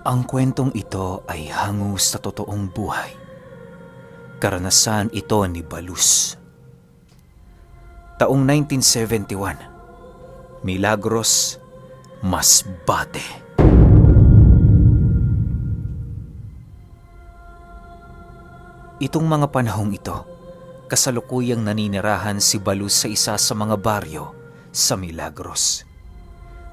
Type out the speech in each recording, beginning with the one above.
Ang kwentong ito ay hango sa totoong buhay. Karanasan ito ni Balus. Taong 1971, Milagros, Masbate. Itong mga panahong ito, kasalukuyang naninirahan si Balus sa isa sa mga baryo sa Milagros.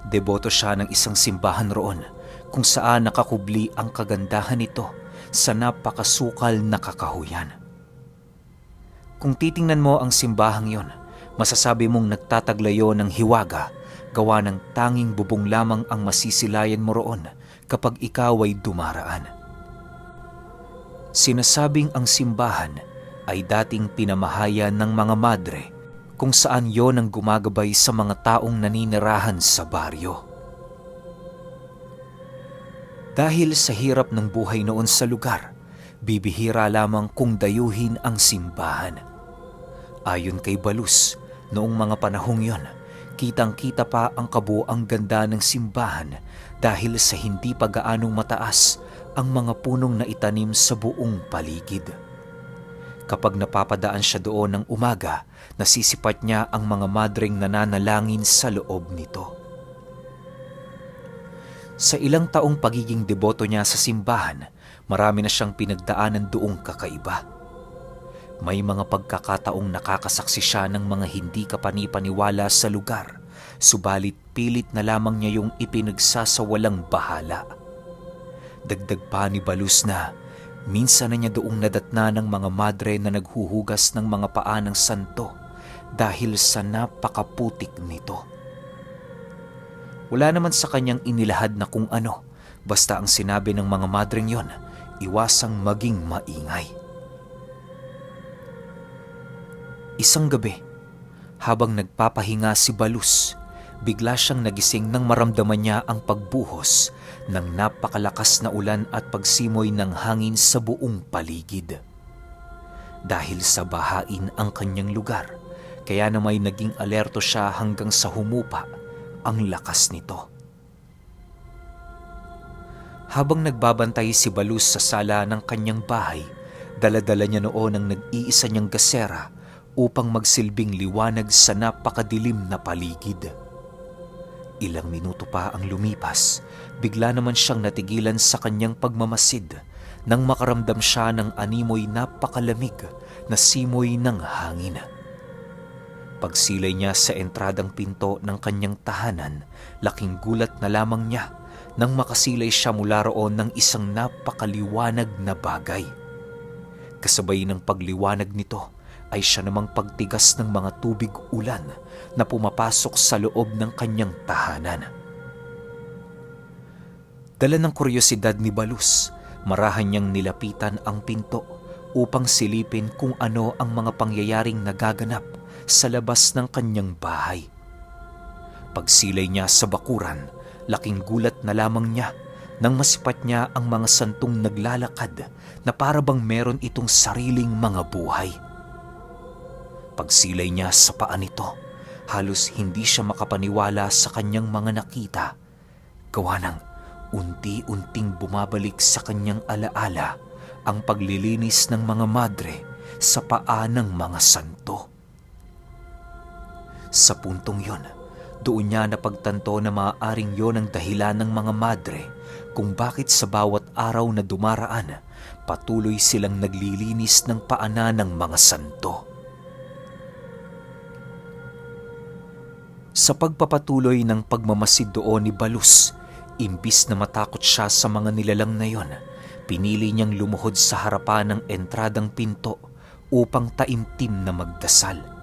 Deboto siya ng isang simbahan roon kung saan nakakubli ang kagandahan nito sa napakasukal na kakahuyan. Kung titingnan mo ang simbahang yon, masasabi mong nagtataglayo ng hiwaga, gawa ng tanging bubong lamang ang masisilayan mo roon kapag ikaw ay dumaraan. Sinasabing ang simbahan ay dating pinamahayan ng mga madre kung saan yon ang gumagabay sa mga taong naninirahan sa baryo. Dahil sa hirap ng buhay noon sa lugar, bibihira lamang kung dayuhin ang simbahan. Ayon kay Balus, noong mga panahong yon, kitang-kita pa ang kabuoang ganda ng simbahan dahil sa hindi pa gaanong mataas ang mga punong naitanim sa buong paligid. Kapag napapadaan siya doon ng umaga, nasisipat niya ang mga madreng nananalangin sa loob nito. Sa ilang taong pagiging deboto niya sa simbahan, marami na siyang pinagdaanan doong kakaiba. May mga pagkakataong nakakasaksi siya ng mga hindi kapanipaniwala sa lugar, subalit pilit na lamang niya yung ipinagsasawalang bahala. Dagdag pa ni Balus na minsan na niya doong nadatna ng mga madre na naghuhugas ng mga paa ng santo dahil sa napakaputik nito. Wala naman sa kanyang inilahad na kung ano, basta ang sinabi ng mga madreng yon, iwasang maging maingay. Isang gabi, habang nagpapahinga si Balus, bigla siyang nagising nang maramdaman niya ang pagbuhos ng napakalakas na ulan at pagsimoy ng hangin sa buong paligid. Dahil sa bahain ang kanyang lugar, kaya na may naging alerto siya hanggang sa humupa ang lakas nito. Habang nagbabantay si Balus sa sala ng kanyang bahay, dala-dala niya noon ang nag-iisa niyang gasera upang magsilbing liwanag sa napakadilim na paligid. Ilang minuto pa ang lumipas, bigla naman siyang natigilan sa kanyang pagmamasid nang makaramdam siya ng animoy napakalamig na simoy ng hangin. Pagsilay niya sa entradang pinto ng kanyang tahanan, laking gulat na lamang niya nang makasilay siya mula roon ng isang napakaliwanag na bagay. Kasabay ng pagliwanag nito ay siya namang pagtigas ng mga tubig ulan na pumapasok sa loob ng kanyang tahanan. Dala ng kuryosidad ni Balus, marahan niyang nilapitan ang pinto upang silipin kung ano ang mga pangyayaring nagaganap sa labas ng kanyang bahay. Pagsilay niya sa bakuran, laking gulat na lamang niya nang masipat niya ang mga santong naglalakad na para bang meron itong sariling mga buhay. Pagsilay niya sa paa nito, halos hindi siya makapaniwala sa kanyang mga nakita, gawa ng unti-unting bumabalik sa kanyang alaala ang paglilinis ng mga madre sa paa ng mga santo. Sa puntong yon, doon niya napagtanto na maaaring yon ang dahilan ng mga madre kung bakit sa bawat araw na dumaraan, patuloy silang naglilinis ng paanan ng mga santo. Sa pagpapatuloy ng pagmamasid doon ni Balus, imbis na matakot siya sa mga nilalang na yon, pinili niyang lumuhod sa harapan ng entradang pinto upang taimtim na magdasal.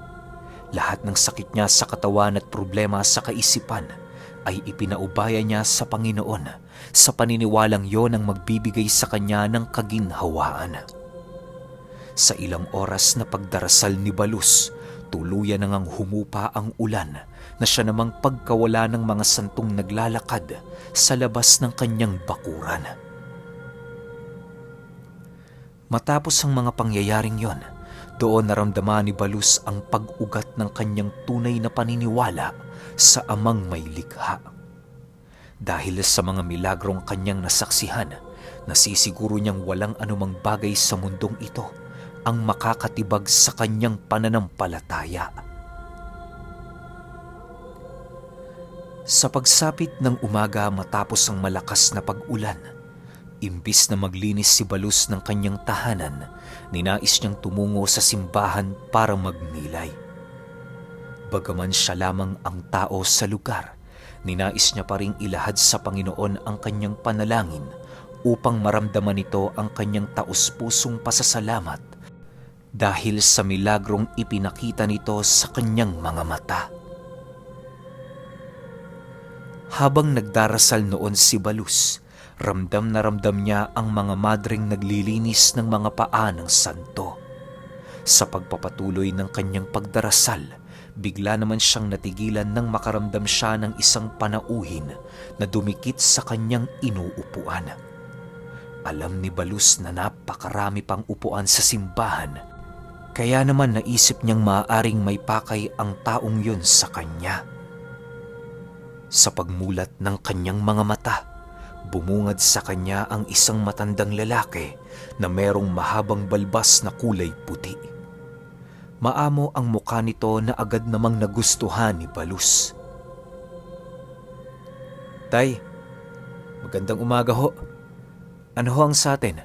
Lahat ng sakit niya sa katawan at problema sa kaisipan ay ipinaubaya niya sa Panginoon sa paniniwalang yon ang magbibigay sa kanya ng kaginhawaan. Sa ilang oras na pagdarasal ni Balus, tuluyan na ngang humupa ang ulan na siya namang pagkawala ng mga santong naglalakad sa labas ng kanyang bakuran. Matapos ang mga pangyayaring yon, doon naramdaman ni Balus ang pag-ugat ng kanyang tunay na paniniwala sa amang may likha. Dahil sa mga milagrong kanyang nasaksihan, nasisiguro niyang walang anumang bagay sa mundong ito ang makakatibag sa kanyang pananampalataya. Sa pagsapit ng umaga matapos ang malakas na pag-ulan, imbis na maglinis si Balus ng kanyang tahanan, ninais niyang tumungo sa simbahan para magnilay. Bagaman siya lamang ang tao sa lugar, ninais niya pa ring ilahad sa Panginoon ang kanyang panalangin upang maramdaman nito ang kanyang taus-pusong pasasalamat dahil sa milagrong ipinakita nito sa kanyang mga mata. Habang nagdarasal noon si Balus, ramdam na ramdam niya ang mga madreng naglilinis ng mga paa ng santo. Sa pagpapatuloy ng kanyang pagdarasal, bigla naman siyang natigilan nang makaramdam siya ng isang panauhin na dumikit sa kanyang inuupuan. Alam ni Balus na napakarami pang upuan sa simbahan, kaya naman naisip niyang maaaring may pakay ang taong yun sa kanya. Sa pagmulat ng kanyang mga mata, bumungad sa kanya ang isang matandang lalaki na merong mahabang balbas na kulay puti. Maamo ang mukha nito na agad namang nagustuhan ni Balus. "Tay, magandang umaga ho. Ano ho ang sa atin?"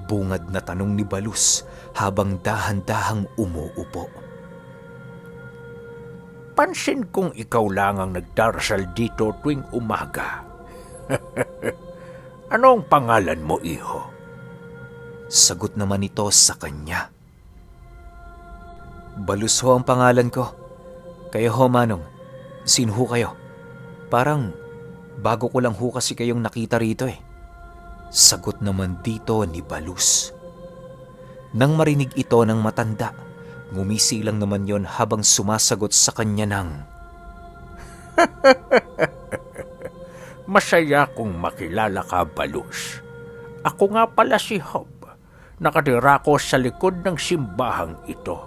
Bungad na tanong ni Balus habang dahan-dahang umuupo. Pansin kong ikaw lang ang nagdarasal dito tuwing umaga. Ano ang pangalan mo, iho? Sagot naman ito sa kanya. "Balus ho ang pangalan ko. Kayo ho, Manong. Sino ho kayo? Parang bago ko lang ho kasi kayong nakita rito eh." Sagot naman dito ni Balus. Nang marinig ito ng matanda, ngumisi lang naman yon habang sumasagot sa kanya ng, Masaya kong makilala ka, Balus. Ako nga pala si Hob. Nakatira ko sa likod ng simbahang ito.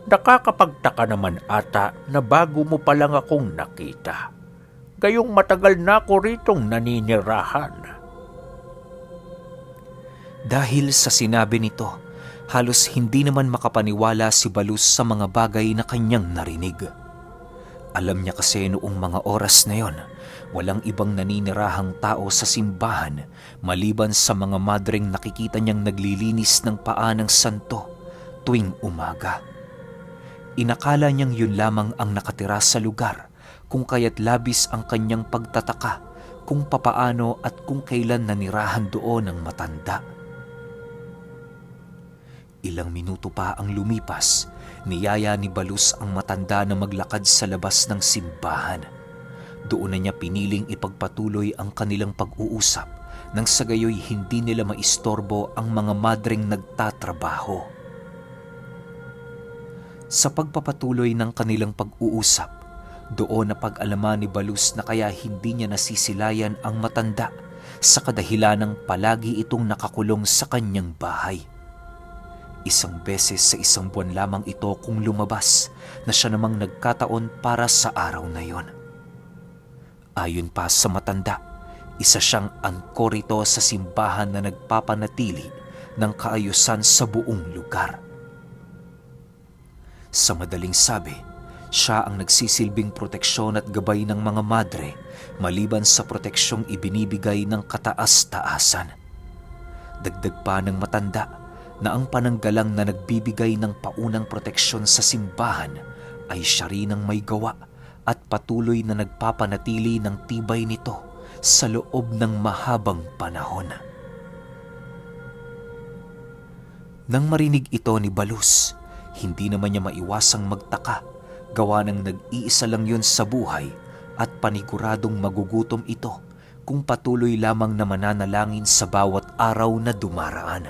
Nakakapagtaka naman ata na bago mo pa lang akong nakita. Gayong matagal na ako ritong naninirahan. Dahil sa sinabi nito, halos hindi naman makapaniwala si Balus sa mga bagay na kanyang narinig. Alam niya kasi noong mga oras na yon, walang ibang naninirahang tao sa simbahan maliban sa mga madreng nakikita niyang naglilinis ng paa ng santo tuwing umaga. Inakala niyang yun lamang ang nakatira sa lugar, kung kaya't labis ang kanyang pagtataka kung papaano at kung kailan nanirahan doon ang matanda. Ilang minuto pa ang lumipas, niyaya ni Balus ang matanda na maglakad sa labas ng simbahan. Doon na niya piniling ipagpatuloy ang kanilang pag-uusap nang sa gayoy hindi nila maistorbo ang mga madreng nagtatrabaho. Sa pagpapatuloy ng kanilang pag-uusap, doon na pag-alaman ni Balus na kaya hindi niya nasisilayan ang matanda sa kadahilanang palagi itong nakakulong sa kanyang bahay. Isang beses sa isang buwan lamang ito kung lumabas na siya namang nagkataon para sa araw na yon. Ayon pa sa matanda, isa siyang angkor ito sa simbahan na nagpapanatili ng kaayusan sa buong lugar. Sa madaling sabi, siya ang nagsisilbing proteksyon at gabay ng mga madre maliban sa proteksyong ibinibigay ng kataas-taasan. Dagdag pa ng matanda na ang pananggalang na nagbibigay ng paunang proteksyon sa simbahan ay siya rin ang may gawa at patuloy na nagpapanatili ng tibay nito sa loob ng mahabang panahon. Nang marinig ito ni Balus, hindi naman niya maiwasang magtaka, gawa ng nag-iisa lang yun sa buhay at paniguradong magugutom ito kung patuloy lamang na mananalangin sa bawat araw na dumaraan.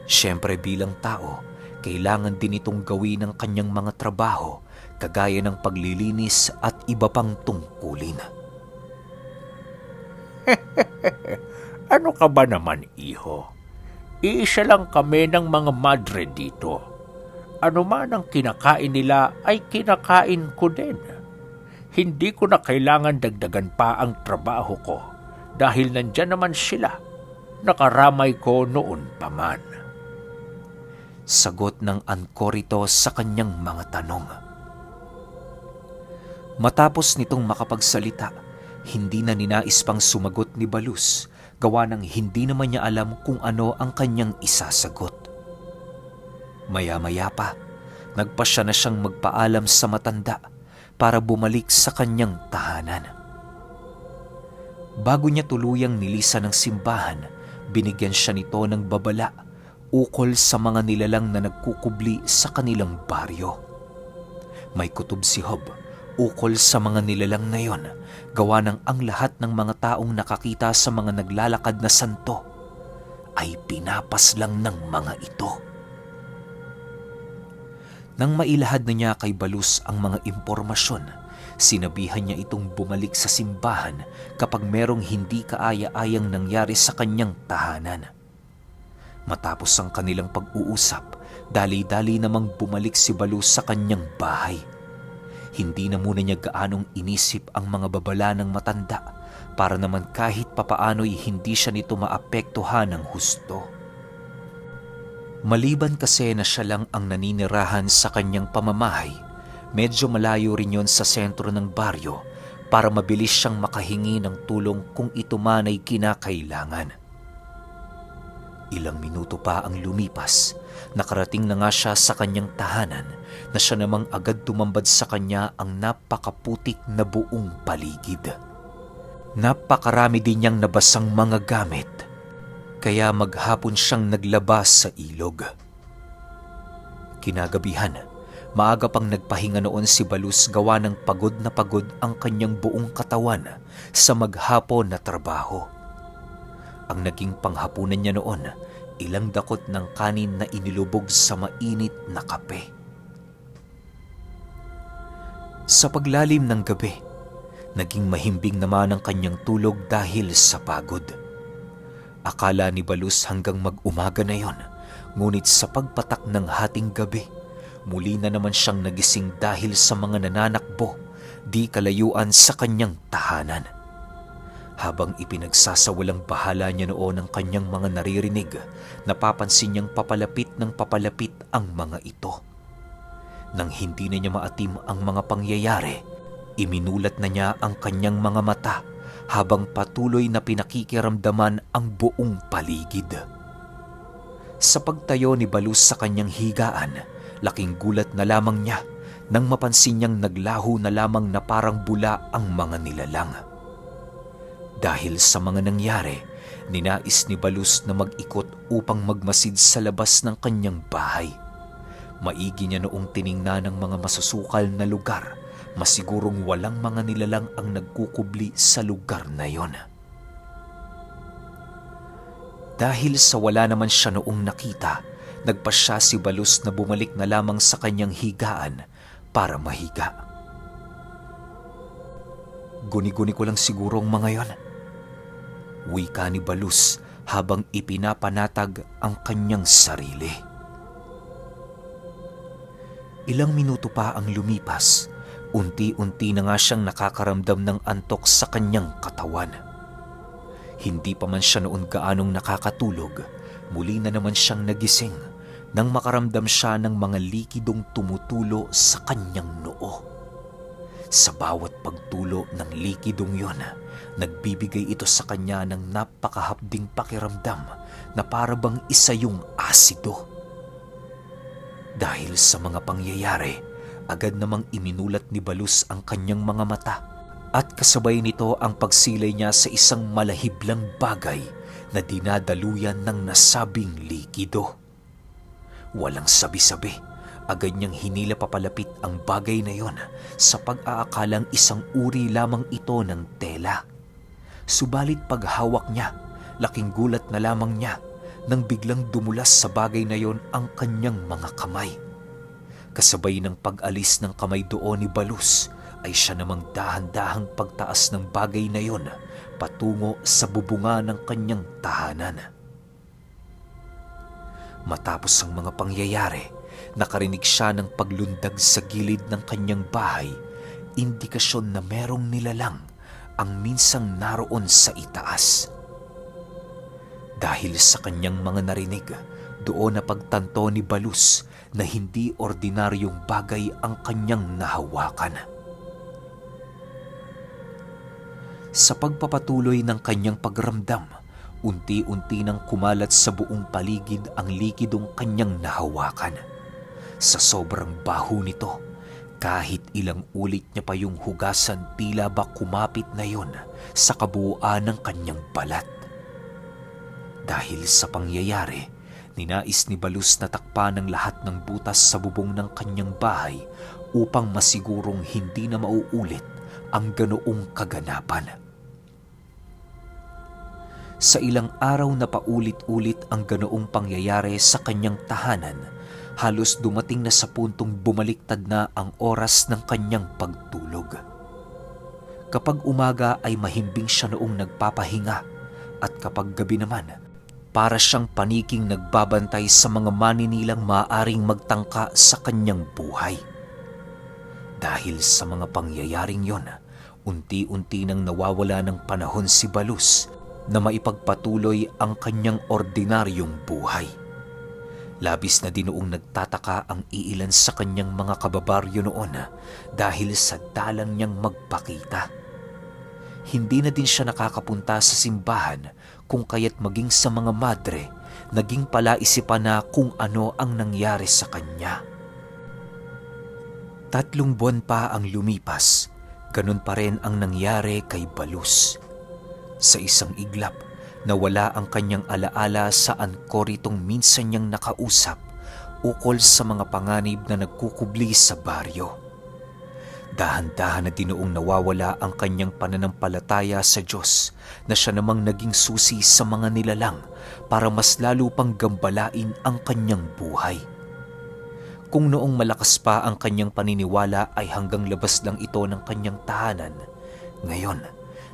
Siyempre bilang tao, kailangan din itong gawin ang kanyang mga trabaho kagaya ng paglilinis at iba pang tungkulin. Ano ka ba naman, iho? Iisa lang kami ng mga madre dito. Ano man ang kinakain nila ay kinakain ko din. Hindi ko na kailangan dagdagan pa ang trabaho ko dahil nandyan naman sila. Nakaramay ko noon pa man. Sagot ng Ankorito sa kanyang mga tanong. Matapos nitong makapagsalita, hindi na ninais pang sumagot ni Balus, gawa ng hindi naman niya alam kung ano ang kanyang isasagot. Maya-maya pa, nagpasya na siyang magpaalam sa matanda para bumalik sa kanyang tahanan. Bago niya tuluyang nilisan ng simbahan, binigyan siya nito ng babala ukol sa mga nilalang na nagkukubli sa kanilang baryo. May kutob si Job ukol sa mga nilalang na yon, gawa ng ang lahat ng mga taong nakakita sa mga naglalakad na santo ay pinapas lang ng mga ito. Nang mailahad na niya kay Balus ang mga impormasyon, sinabihan niya itong bumalik sa simbahan kapag merong hindi kaaya-ayang nangyari sa kanyang tahanan. Matapos ang kanilang pag-uusap, dali-dali namang bumalik si Balus sa kanyang bahay. Hindi na muna niya gaanong inisip ang mga babala ng matanda para naman kahit papaano'y hindi siya nito maapektuhan ng husto. Maliban kasi na siya lang ang naninirahan sa kanyang pamamahay, medyo malayo rin yon sa sentro ng baryo para mabilis siyang makahingi ng tulong kung ito man ay kinakailangan. Ilang minuto pa ang lumipas, nakarating na nga siya sa kanyang tahanan na siya namang agad tumambad sa kanya ang napakaputik na buong paligid. Napakarami din niyang nabasang mga gamit, kaya maghapon siyang naglabas sa ilog. Kinagabihan, maaga pang nagpahinga noon si Balus gawa ng pagod na pagod ang kanyang buong katawan sa maghapon na trabaho. Ang naging panghapunan niya noon, ilang dakot ng kanin na inilubog sa mainit na kape. Sa paglalim ng gabi, naging mahimbing naman ang kanyang tulog dahil sa pagod. Akala ni Balus hanggang mag-umaga na yon, ngunit sa pagpatak ng hating gabi, muli na naman siyang nagising dahil sa mga nananakbo di kalayuan sa kanyang tahanan. Habang ipinagsasawalang bahala niya noon ang kanyang mga naririnig, napapansin niyang papalapit ng papalapit ang mga ito. Nang hindi na niya maatim ang mga pangyayari, iminulat na niya ang kanyang mga mata habang patuloy na pinakikiramdaman ang buong paligid. Sa pagtayo ni Balus sa kanyang higaan, laking gulat na lamang niya nang mapansin niyang naglaho na lamang na parang bula ang mga nilalang. Dahil sa mga nangyari, ninais ni Balus na mag-ikot upang magmasid sa labas ng kanyang bahay. Maigi niya noong tiningnan ng mga masusukal na lugar, masigurong walang mga nilalang ang nagkukubli sa lugar na yon. Dahil sa wala naman siya noong nakita, nagpasya si Balus na bumalik na lamang sa kanyang higaan para mahiga. Guni-guni ko lang siguro ang mga yon, wika ni Balus habang ipinapanatag ang kanyang sarili. Ilang minuto pa ang lumipas, unti-unti na nga siyang nakakaramdam ng antok sa kanyang katawan. Hindi pa man siya noon gaanong nakakatulog, muli na naman siyang nagising nang makaramdam siya ng mga likidong tumutulo sa kanyang noo. Sa bawat pagtulo ng likidong yon, nagbibigay ito sa kanya ng napakahapding pakiramdam na parabang isa yung asido. Dahil sa mga pangyayari, agad namang iminulat ni Balus ang kanyang mga mata at kasabay nito ang pagsilay niya sa isang malahiblang bagay na dinadaluyan ng nasabing likido. Walang sabi-sabi, agad niyang hinila papalapit ang bagay na yon sa pag-aakalang isang uri lamang ito ng tela. Subalit paghawak niya, laking gulat na lamang niya nang biglang dumulas sa bagay na yon ang kanyang mga kamay. Kasabay ng pag-alis ng kamay doon ni Balus, ay siya namang dahan-dahang pagtaas ng bagay na yon patungo sa bubunga ng kanyang tahanan. Matapos ang mga pangyayari, nakarinig siya ng paglundag sa gilid ng kanyang bahay, indikasyon na merong nilalang ang minsang naroon sa itaas. Dahil sa kanyang mga narinig, doon napagtanto ni Balus na hindi ordinaryong bagay ang kanyang nahawakan. Sa pagpapatuloy ng kanyang pagramdam, unti-unti nang kumalat sa buong paligid ang likidong kanyang nahawakan. Sa sobrang baho nito, kahit ilang ulit niya pa yung hugasan, tila ba kumapit na yon sa kabuuan ng kanyang balat. Dahil sa pangyayari, ninais ni Balus na takpan ang lahat ng butas sa bubong ng kanyang bahay upang masigurong hindi na mauulit ang ganoong kaganapan. Sa ilang araw na paulit-ulit ang ganoong pangyayari sa kanyang tahanan, halos dumating na sa puntong bumaliktad na ang oras ng kanyang pagtulog. Kapag umaga ay mahimbing siya noong nagpapahinga, at kapag gabi naman, para siyang paniking nagbabantay sa mga maninilang maaaring magtangka sa kanyang buhay. Dahil sa mga pangyayaring yon, unti-unti nang nawawala ng panahon si Balus na maipagpatuloy ang kanyang ordinaryong buhay. Labis na dinoong nagtataka ang iilan sa kanyang mga kababaryo noon dahil sa dalang niyang magpakita. Hindi na din siya nakakapunta sa simbahan kung kaya't maging sa mga madre, naging palaisipan na kung ano ang nangyari sa kanya. 3 buwan pa ang lumipas, ganun pa rin ang nangyari kay Balus. Sa isang iglap, nawala ang kanyang alaala sa angkoritong minsan niyang nakausap ukol sa mga panganib na nagkukubli sa baryo. Dahan-dahan na dinoong nawawala ang kanyang pananampalataya sa Diyos na siya namang naging susi sa mga nilalang para mas lalo pang gambalain ang kanyang buhay. Kung noong malakas pa ang kanyang paniniwala ay hanggang labas lang ito ng kanyang tahanan, ngayon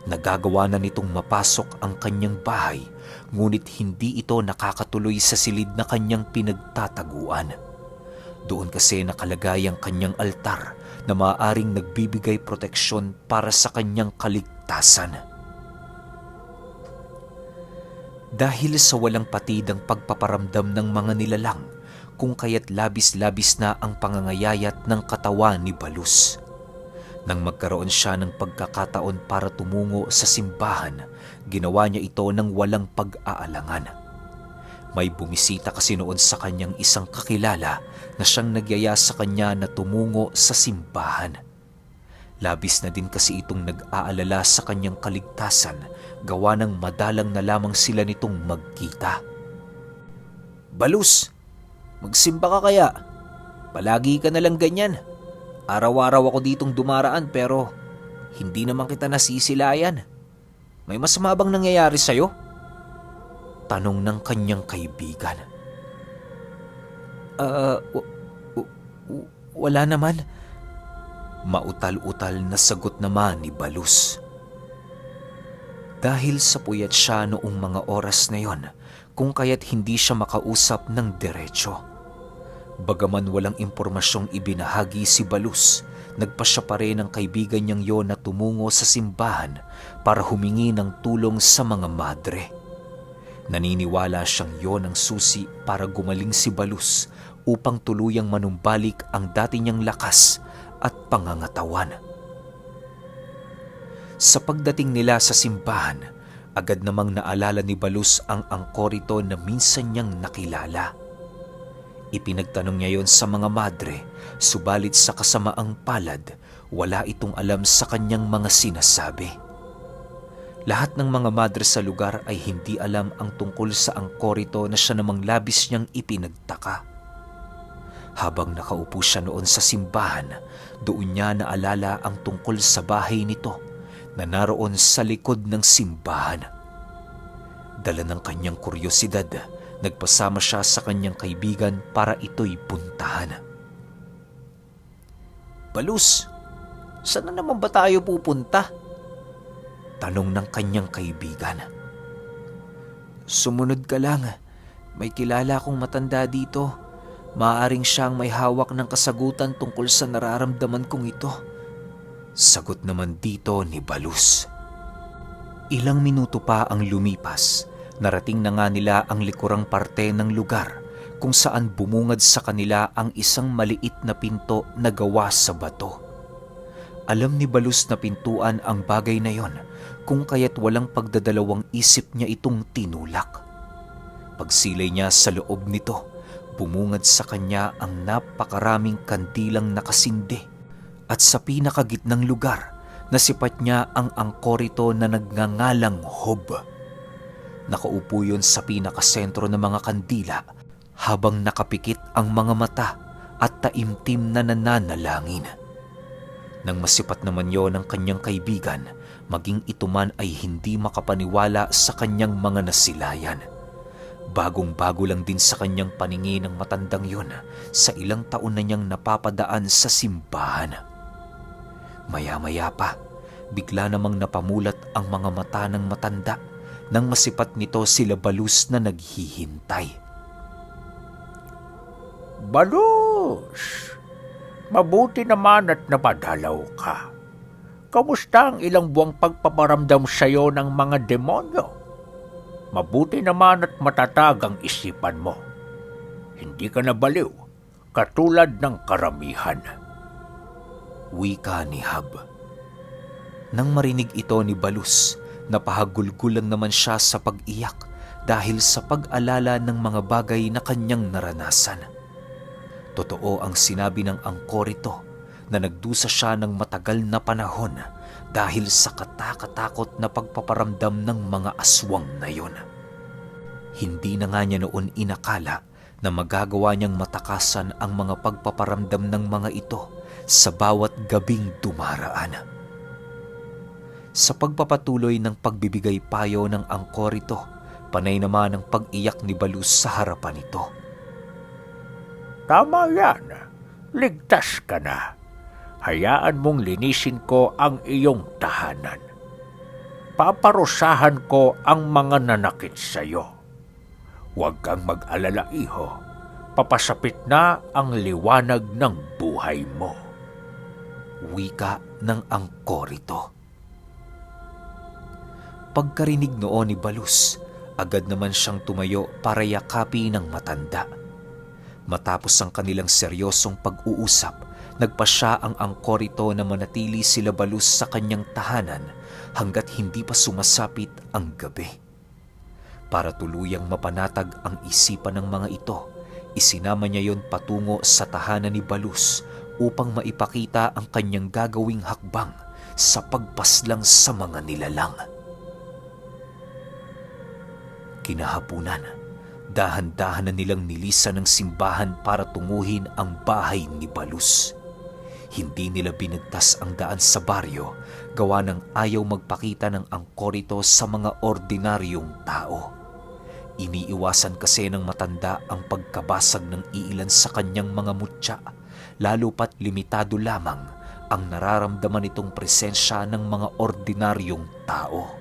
nagagawa na nitong mapasok ang kanyang bahay, ngunit hindi ito nakakatuloy sa silid na kanyang pinagtataguan. Doon kasi nakalagay ang kanyang altar na maaaring nagbibigay proteksyon para sa kanyang kaligtasan. Dahil sa walang patidang pagpaparamdam ng mga nilalang, kung kaya't labis-labis na ang pangangayayat ng katawan ni Balus. Nang magkaroon siya ng pagkakataon para tumungo sa simbahan, ginawa niya ito ng walang pag-aalangan. May bumisita kasi noon sa kanyang isang kakilala na siyang nagyaya sa kanya na tumungo sa simbahan. Labis na din kasi itong nag-aalala sa kanyang kaligtasan, gawa ng madalang na lamang sila nitong magkita. "Balus, magsimba ka kaya? Palagi ka na lang ganyan. Araw-araw ako ditong dumaraan pero hindi naman kita nasisilayan. May masama bang nangyayari sa'yo?" Tanong ng kanyang kaibigan. Wala naman." Mautal-utal na sagot naman ni Balus. Dahil sa puyat siya noong mga oras na yon, kung kaya't hindi siya makausap ng diretsyo. Bagaman walang impormasyong ibinahagi si Balus, nagpasya pa rin ang kaibigan niyang yon na tumungo sa simbahan para humingi ng tulong sa mga madre. Naniniwala siyang yon ang susi para gumaling si Balus upang tuluyang manumbalik ang dati niyang lakas at pangangatawan. Sa pagdating nila sa simbahan, agad namang naalala ni Balus ang angkorito na minsan niyang nakilala. Ipinagtanong niya yon sa mga madre, subalit sa kasamaang palad, wala itong alam sa kanyang mga sinasabi. Lahat ng mga madre sa lugar ay hindi alam ang tungkol sa angkorito na siya namang labis niyang ipinagtaka. Habang nakaupo siya noon sa simbahan, doon niya naalala ang tungkol sa bahay nito na naroon sa likod ng simbahan. Dala ng kanyang kuryosidad, nagpasama siya sa kanyang kaibigan para ito'y puntahan. "Balus, saan na naman ba tayo pupunta?" Tanong ng kanyang kaibigan. "Sumunod ka lang. May kilala akong matanda dito. Maaaring siyang may hawak ng kasagutan tungkol sa nararamdaman kong ito." Sagot naman dito ni Balus. Ilang minuto pa ang lumipas, narating na nga nila ang likurang parte ng lugar kung saan bumungad sa kanila ang isang maliit na pinto na gawa sa bato. Alam ni Balus na pintuan ang bagay na yon, kung kaya't walang pagdadalawang isip niya itong tinulak. Pagsilay niya sa loob nito, bumungad sa kanya ang napakaraming kandilang nakasindi at sa pinakagitnang lugar, nasipat niya ang angkorito na nagngangalang Hob. Nakaupo yun sa pinakasentro ng mga kandila habang nakapikit ang mga mata at taimtim na nananalangin. Nang masipat naman yon ng kanyang kaibigan, maging ito man ay hindi makapaniwala sa kanyang mga nasilayan. Bagong-bago lang din sa kanyang paningin ng matandang yun sa ilang taon na niyang napapadaan sa simbahan. Maya-maya pa, bigla namang napamulat ang mga mata ng matanda nang masipat nito sila Balus na naghihintay. Balus, mabuti naman at napadalaw ka. Kamusta ang ilang buwang pagpaparamdam sa'yo ng mga demonyo? Mabuti naman at matatag ang isipan mo. Hindi ka nabaliw, katulad ng karamihan. Wika ni Hab. Nang marinig ito ni Balus, napahagulgul lang naman siya sa pag-iyak dahil sa pag-alala ng mga bagay na kanyang naranasan. Totoo ang sinabi ng angkorito na nagdusa siya ng matagal na panahon dahil sa katakatakot na pagpaparamdam ng mga aswang na yun. Hindi na nga niya noon inakala na magagawa niyang matakasan ang mga pagpaparamdam ng mga ito sa bawat gabing dumaraan. Sa pagpapatuloy ng pagbibigay payo ng angkorito, panay naman ang pag-iyak ni Balus sa harapan nito. Tama yan, ligtas ka na. Hayaan mong linisin ko ang iyong tahanan. Paparusahan ko ang mga nanakit sa iyo. Huwag kang mag-alala, iho. Papasapit na ang liwanag ng buhay mo. Wika ng angkorito. Pagkarinig noon ni Balus, agad naman siyang tumayo para yakapi ng matanda. Matapos ang kanilang seryosong pag-uusap, nagpasya ang angkorito na manatili sila Balus sa kanyang tahanan hanggat hindi pa sumasapit ang gabi. Para tuluyang mapanatag ang isipan ng mga ito, isinama niya yon patungo sa tahanan ni Balus upang maipakita ang kanyang gagawing hakbang sa pagpaslang sa mga nilalang. Kinahapunan, dahan-dahan na nilang nilisan ng simbahan para tunguhin ang bahay ni Balus. Hindi nila binigtas ang daan sa baryo gawa ng ayaw magpakita ng angkorito sa mga ordinaryong tao. Iniiwasan kasi ng matanda ang pagkabasag ng iilan sa kanyang mga mutya, lalo pat limitado lamang ang nararamdaman nitong presensya ng mga ordinaryong tao.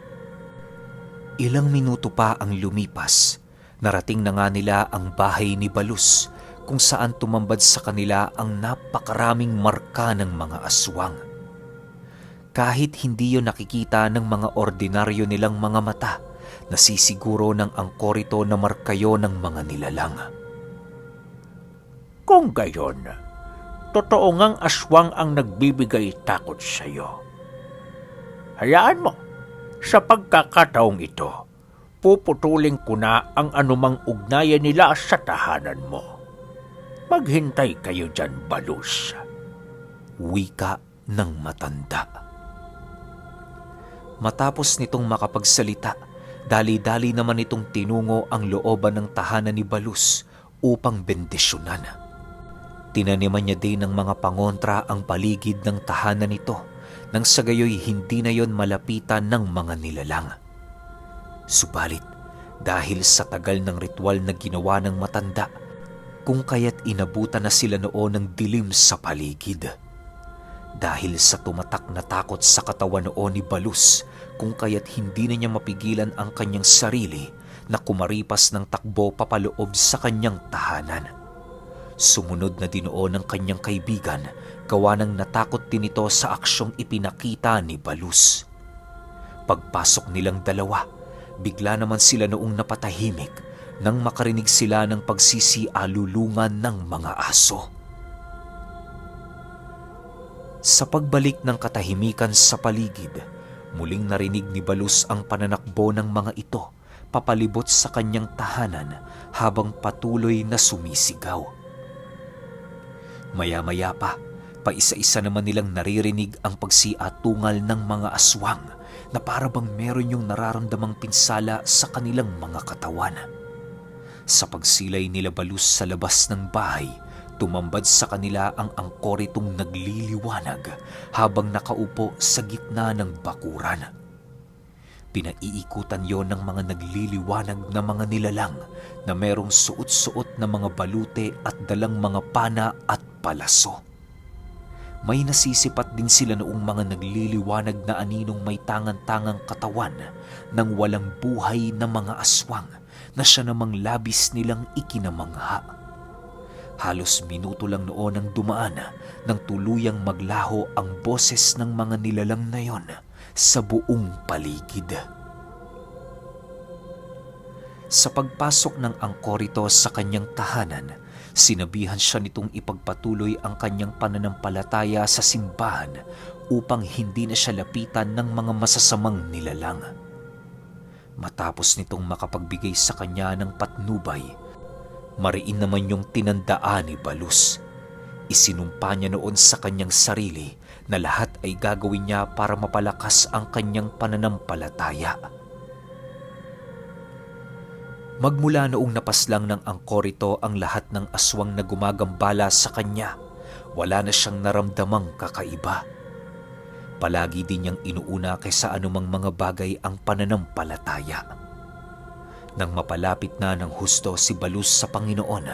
Ilang minuto pa ang lumipas, narating na nga nila ang bahay ni Balus kung saan tumambad sa kanila ang napakaraming marka ng mga aswang. Kahit hindi yun nakikita ng mga ordinaryo nilang mga mata, nasisiguro ng angkorito na marka yun ng mga nilalang. Kung gayon, totoo ngang aswang ang nagbibigay takot sa iyo. Hayaan mo, sa pagkakataong ito, puputulin ko na ang anumang ugnayan nila sa tahanan mo. Maghintay kayo dyan, Balus. Wika ng matanda. Matapos nitong makapagsalita, dali-dali naman itong tinungo ang looban ng tahanan ni Balus upang bendisyonan. Tinaniman niya din ng mga pangontra ang paligid ng tahanan nito nang sa gayoy hindi na yon malapitan ng mga nilalang. Subalit, dahil sa tagal ng ritual na ginawa ng matanda, kung kaya't inabutan na sila noon ng dilim sa paligid. Dahil sa tumatak na takot sa katawan noon ni Balus, kung kaya't hindi na niya mapigilan ang kanyang sarili na kumaripas ng takbo papaloob sa kanyang tahanan. Sumunod na dinoon ng kanyang kaibigan, gawa ng natakot din ito sa aksyong ipinakita ni Balus. Pagpasok nilang dalawa, bigla naman sila noong napatahimik nang makarinig sila ng pagsisialulungan ng mga aso. Sa pagbalik ng katahimikan sa paligid, muling narinig ni Balus ang pananakbo ng mga ito papalibot sa kanyang tahanan habang patuloy na sumisigaw. Maya-maya pa, paisa-isa naman nilang naririnig ang pagsiatungal ng mga aswang na para bang meron yung nararamdamang pinsala sa kanilang mga katawan. Sa pagsilay nila Balus sa labas ng bahay, tumambad sa kanila ang angkoritong nagliliwanag habang nakaupo sa gitna ng bakuran. Pinaiikutan yon ng mga nagliliwanag na mga nilalang na merong suot-suot na mga balute at dalang mga pana at palaso. May nasisipat din sila noong mga nagliliwanag na aninong may tangan-tangang katawan ng walang buhay na mga aswang na siya namang labis nilang ikinamangha. Halos minuto lang noon ang dumaan nang tuluyang maglaho ang boses ng mga nilalang na yon sa buong paligid. Sa pagpasok ng angkorito sa kanyang tahanan, sinabihan siya nitong ipagpatuloy ang kanyang pananampalataya sa simbahan upang hindi na siya lapitan ng mga masasamang nilalang. Matapos nitong makapagbigay sa kanya ng patnubay, mariin naman yung tinandaan ni Balus. Isinumpa niya noon sa kanyang sarili na lahat ay gagawin niya para mapalakas ang kanyang pananampalataya. Magmula noong napaslang ng angkorito ang lahat ng aswang na gumagambala sa kanya, wala na siyang naramdamang kakaiba. Palagi din niyang inuuna kaysa anumang mga bagay ang pananampalataya. Nang mapalapit na ng husto si Balus sa Panginoon,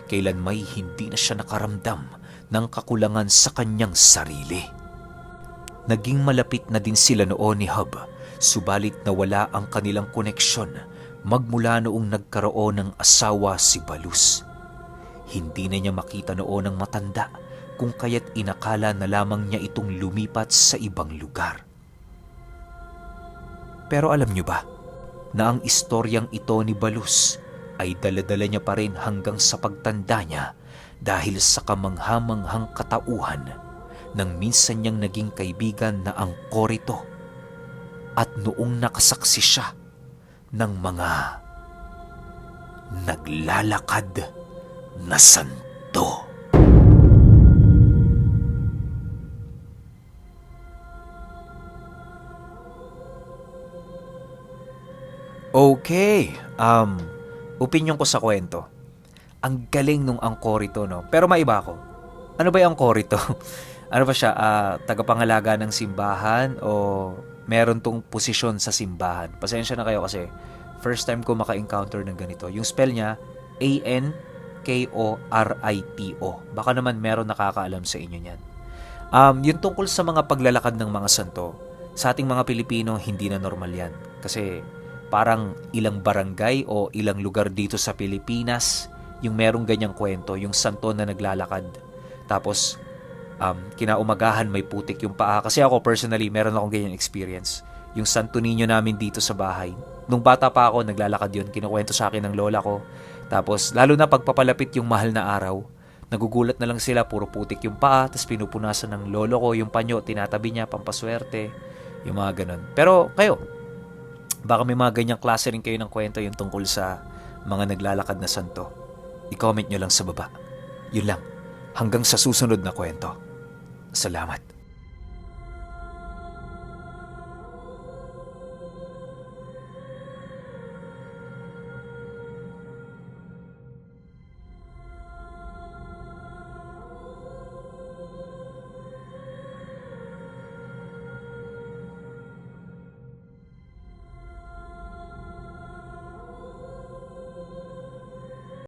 kailan may hindi na siya nakaramdam ng kakulangan sa kanyang sarili. Naging malapit na din sila noon ni Hub, subalit nawala ang kanilang koneksyon magmula noong nagkaroon ng asawa si Balus. Hindi na niya makita noon ang matanda, kung kaya't inakala na lamang niya itong lumipat sa ibang lugar. Pero alam niyo ba na ang istoryang ito ni Balus ay dala-dala niya pa rin hanggang sa pagtanda niya dahil sa kamanghamanghang katauhan ng minsan niyang naging kaibigan na angkorito at noong nakasaksi siya ng mga naglalakad na santo. Okay, opinion ko sa kwento. Ang galing nung angkorito, no? Pero maiba ako. Ano ba yung angkorito? Ano ba siya? Tagapangalaga ng simbahan o meron tong posisyon sa simbahan? Pasensya na kayo kasi first time ko maka-encounter ng ganito. Yung spell niya, Ankorito. Baka naman meron nakakaalam sa inyo niyan. Yung tungkol sa mga paglalakad ng mga santo, sa ating mga Pilipino, hindi na normal yan. Kasi parang ilang barangay o ilang lugar dito sa Pilipinas yung merong ganyang kwento, yung santo na naglalakad. Tapos, kinaumagahan may putik yung paa. Kasi ako personally, meron akong ganyang experience. Yung Santo Niño namin dito sa bahay. Nung bata pa ako, naglalakad yun. Kinukwento sa akin ng lola ko. Tapos, lalo na pagpapalapit yung mahal na araw, nagugulat na lang sila, puro putik yung paa. Tapos pinupunasan ng lolo ko yung panyo, tinatabi niya, pampaswerte. Yung mga ganun. Pero kayo, baka may mga ganyang klase rin kayo ng kwento yung tungkol sa mga naglalakad na santo. I-comment nyo lang sa baba. Yun lang. Hanggang sa susunod na kwento. Salamat.